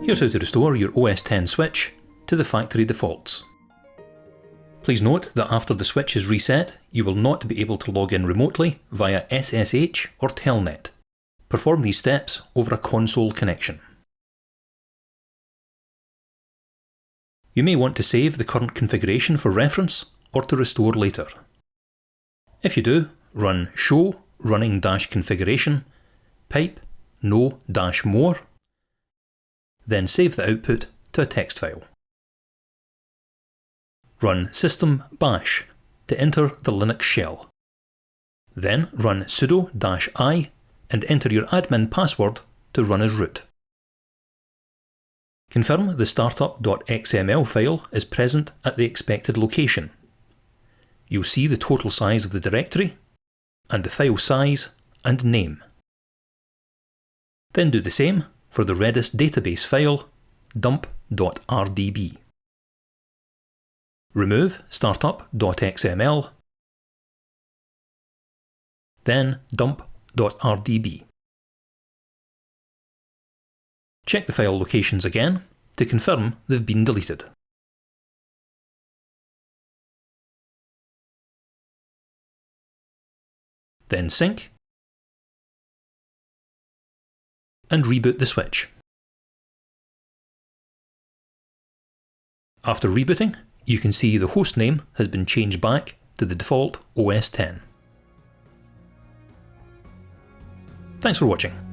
Here's how to restore your OS 10 switch to the factory defaults. Please note that after the switch is reset, you will not be able to log in remotely via SSH or Telnet. Perform these steps over a console connection. You may want to save the current configuration for reference or to restore later. If you do, run show running-configuration pipe no-more, then save the output to a text file. Run system bash to enter the Linux shell. Then run sudo-i and enter your admin password to run as root. Confirm the startup.xml file is present at the expected location. You'll see the total size of the directory, and the file size and name. Then do the same for the Redis database file dump.rdb. Remove startup.xml, then dump.rdb. Check the file locations again to confirm they've been deleted. Then sync and reboot the switch. After rebooting, you can see the hostname has been changed back to the default OS 10. Thanks for watching.